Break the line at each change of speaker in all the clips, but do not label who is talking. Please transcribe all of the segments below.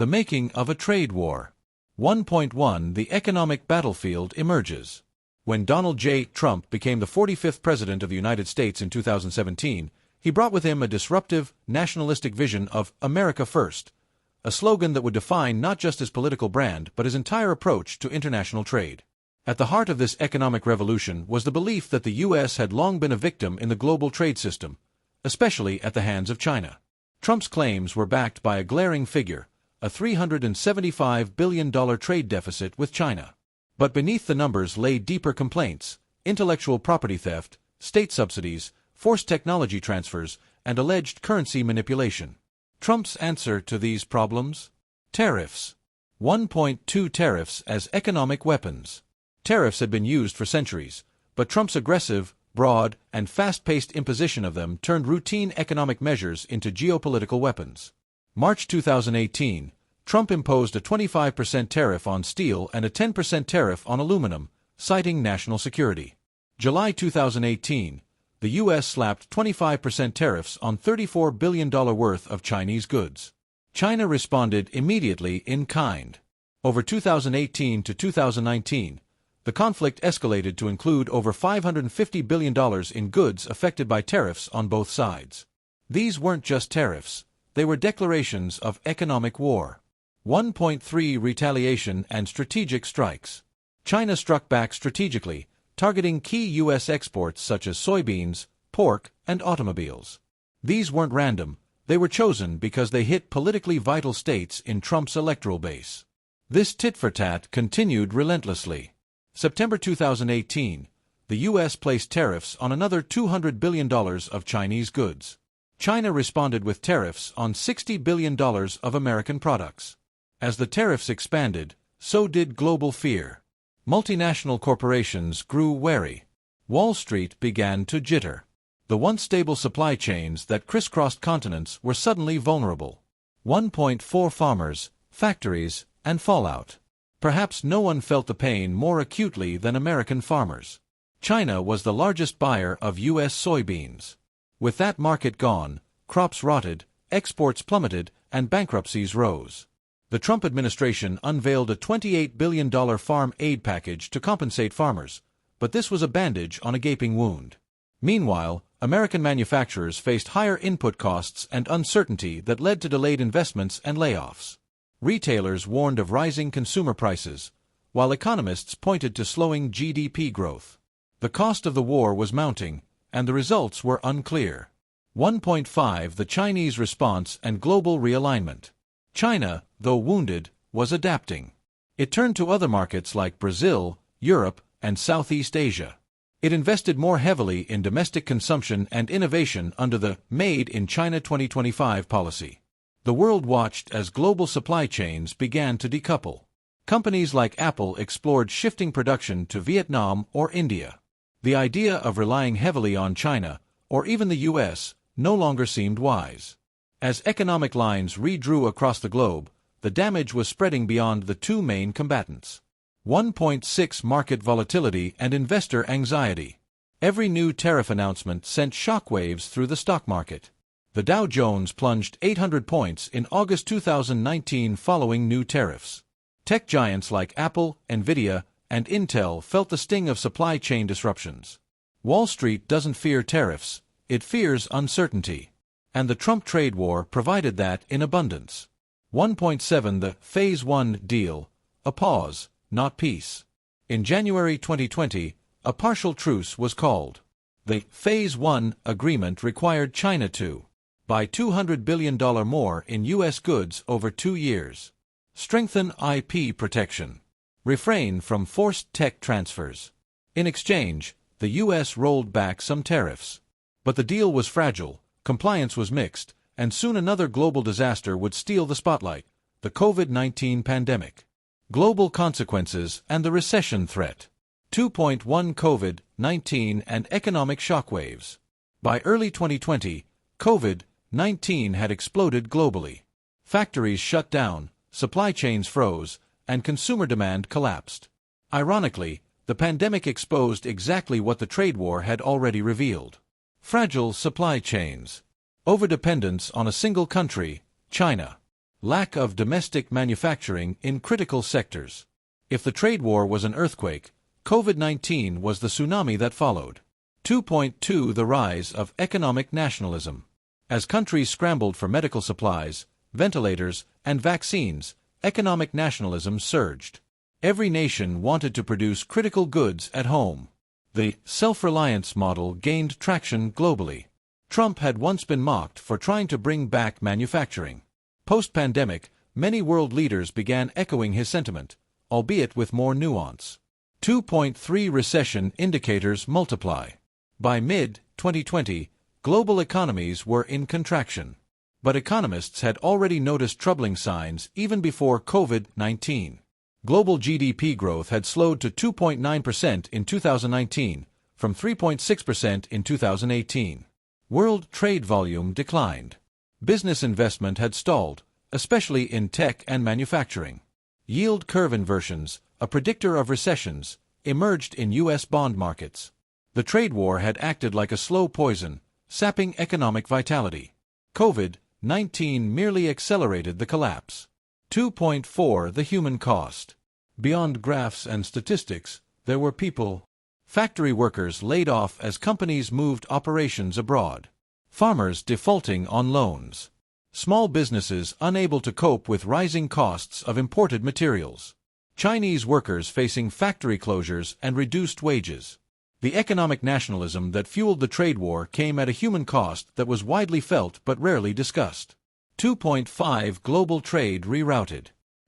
The making of a trade war. 1.1 The economic battlefield emerges. When Donald J. Trump became the 45th President of the United States in 2017, he brought with him a disruptive, nationalistic vision of America First, a slogan that would define not just his political brand but his entire approach to international trade. At the heart of this economic revolution was the belief that the U.S. had long been a victim in the global trade system, especially at the hands of China. Trump's claims were backed by a glaring figure, a $375 billion trade deficit with China. But beneath the numbers lay deeper complaints: intellectual property theft, state subsidies, forced technology transfers, and alleged currency manipulation. Trump's answer to these problems? Tariffs. 1.2 Tariffs as economic weapons. Tariffs had been used for centuries, but Trump's aggressive, broad, and fast-paced imposition of them turned routine economic measures into geopolitical weapons. March 2018, Trump imposed a 25% tariff on steel and a 10% tariff on aluminum, citing national security. July 2018, the U.S. slapped 25% tariffs on $34 billion worth of Chinese goods. China responded immediately in kind. Over 2018 to 2019, the conflict escalated to include over $550 billion in goods affected by tariffs on both sides. These weren't just tariffs, they were declarations of economic war. 1.3 Retaliation and strategic strikes. China struck back strategically, targeting key U.S. exports such as soybeans, pork, and automobiles. These weren't random, they were chosen because they hit politically vital states in Trump's electoral base. This tit-for-tat continued relentlessly. September 2018, the U.S. placed tariffs on another $200 billion of Chinese goods. China responded with tariffs on $60 billion of American products. As the tariffs expanded, so did global fear. Multinational corporations grew wary. Wall Street began to jitter. The once stable supply chains that crisscrossed continents were suddenly vulnerable. 1.4 Farmers, factories, and fallout. Perhaps no one felt the pain more acutely than American farmers. China was the largest buyer of U.S. soybeans. With that market gone, crops rotted, exports plummeted, and bankruptcies rose. The Trump administration unveiled a $28 billion farm aid package to compensate farmers, but this was a bandage on a gaping wound. Meanwhile, American manufacturers faced higher input costs and uncertainty that led to delayed investments and layoffs. Retailers warned of rising consumer prices, while economists pointed to slowing GDP growth. The cost of the war was mounting, and the results were unclear. 1.5 The Chinese response and global realignment. China, though wounded, was adapting. It turned to other markets like Brazil, Europe, and Southeast Asia. It invested more heavily in domestic consumption and innovation under the Made in China 2025 policy. The world watched as global supply chains began to decouple. Companies like Apple explored shifting production to Vietnam or India. The idea of relying heavily on China, or even the U.S., no longer seemed wise. As economic lines redrew across the globe, the damage was spreading beyond the two main combatants. 1.6 Market volatility and investor anxiety. Every new tariff announcement sent shockwaves through the stock market. The Dow Jones plunged 800 points in August 2019 following new tariffs. Tech giants like Apple, Nvidia, and Intel felt the sting of supply chain disruptions. Wall Street doesn't fear tariffs, it fears uncertainty. And the Trump trade war provided that in abundance. 1.7 The Phase 1 Deal, a pause, not peace. In January 2020, a partial truce was called. The Phase 1 agreement required China to buy $200 billion more in U.S. goods over 2 years. Strengthen IP protection. Refrain from forced tech transfers. In exchange, the U.S. rolled back some tariffs. But the deal was fragile, compliance was mixed, and soon another global disaster would steal the spotlight: the COVID-19 pandemic. Global consequences and the recession threat. 2.1 COVID-19 and economic shockwaves. By early 2020, COVID-19 had exploded globally. Factories shut down, supply chains froze, and consumer demand collapsed. Ironically, the pandemic exposed exactly what the trade war had already revealed. Fragile supply chains. Overdependence on a single country, China. lack of domestic manufacturing in critical sectors. If the trade war was an earthquake, COVID-19 was the tsunami that followed. 2.2 The rise of economic nationalism. As countries scrambled for medical supplies, ventilators, and vaccines, economic nationalism surged. Every nation wanted to produce critical goods at home. The self-reliance model gained traction globally. Trump had once been mocked for trying to bring back manufacturing. Post-pandemic, many world leaders began echoing his sentiment, albeit with more nuance. 2.3 Recession indicators multiply. By mid-2020, global economies were in contraction. But economists had already noticed troubling signs even before COVID-19. Global GDP growth had slowed to 2.9% in 2019, from 3.6% in 2018. World trade volume declined. Business investment had stalled, especially in tech and manufacturing. Yield curve inversions, a predictor of recessions, emerged in U.S. bond markets. The trade war had acted like a slow poison, sapping economic vitality. COVID-19 merely accelerated the collapse. 2.4 The human cost. Beyond graphs and statistics, there were people. Factory workers laid off as companies moved operations abroad. Farmers defaulting on loans. Small businesses unable to cope with rising costs of imported materials. Chinese workers facing factory closures and reduced wages. The economic nationalism that fueled the trade war came at a human cost that was widely felt but rarely discussed. 2.5 Global trade rerouted.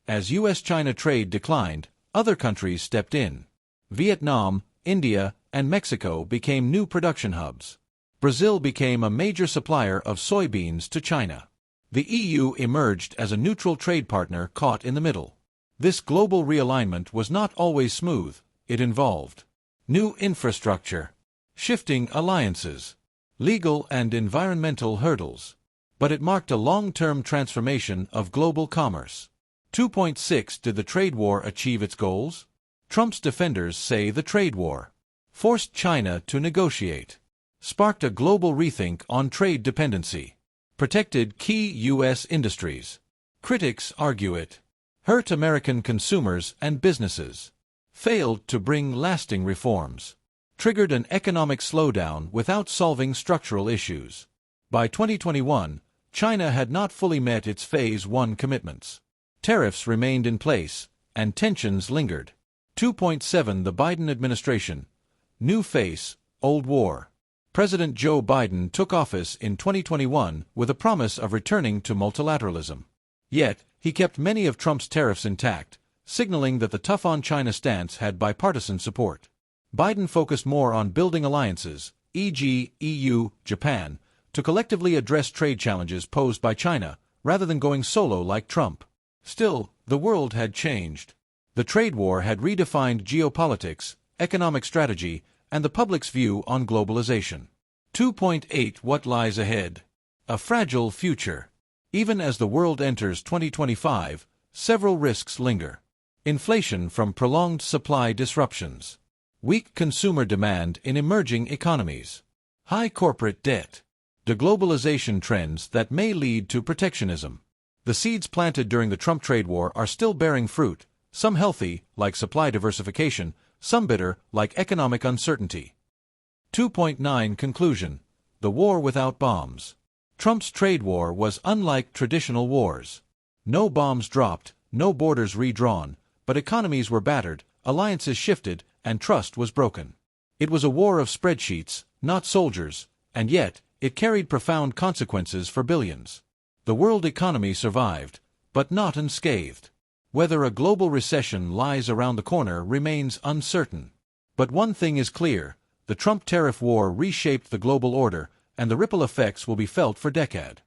As U.S.-China trade declined, other countries stepped in. Vietnam, India, and Mexico became new production hubs. Brazil became a major supplier of soybeans to China. The EU emerged as a neutral trade partner caught in the middle. This global realignment was not always smooth. It involved new infrastructure, shifting alliances, legal and environmental hurdles. But it marked a long-term transformation of global commerce. 2.6 Did the trade war achieve its goals? Trump's defenders say the trade war forced China to negotiate, sparked a global rethink on trade dependency, protected key U.S. industries. Critics argue it hurt American consumers and businesses, failed to bring lasting reforms, triggered an economic slowdown without solving structural issues. By 2021, China had not fully met its Phase 1 commitments. Tariffs remained in place, and tensions lingered. 2.7 The Biden administration. New face, old war. President Joe Biden took office in 2021 with a promise of returning to multilateralism. Yet, he kept many of Trump's tariffs intact, signaling that the tough-on-China stance had bipartisan support. Biden focused more on building alliances, e.g., EU, Japan, to collectively address trade challenges posed by China, rather than going solo like Trump. Still, the world had changed. The trade war had redefined geopolitics, economic strategy, and the public's view on globalization. 2.8 What lies ahead? A fragile future. Even as the world enters 2025, several risks linger. Inflation from prolonged supply disruptions. Weak consumer demand in emerging economies. High corporate debt. Deglobalization trends that may lead to protectionism. The seeds planted during the Trump trade war are still bearing fruit, some healthy, like supply diversification, some bitter, like economic uncertainty. 2.9 Conclusion. The war without bombs. Trump's trade war was unlike traditional wars. No bombs dropped, no borders redrawn, but economies were battered, alliances shifted, and trust was broken. It was a war of spreadsheets, not soldiers, and yet, it carried profound consequences for billions. The world economy survived, but not unscathed. Whether a global recession lies around the corner remains uncertain. But one thing is clear, the Trump tariff war reshaped the global order, and the ripple effects will be felt for decades.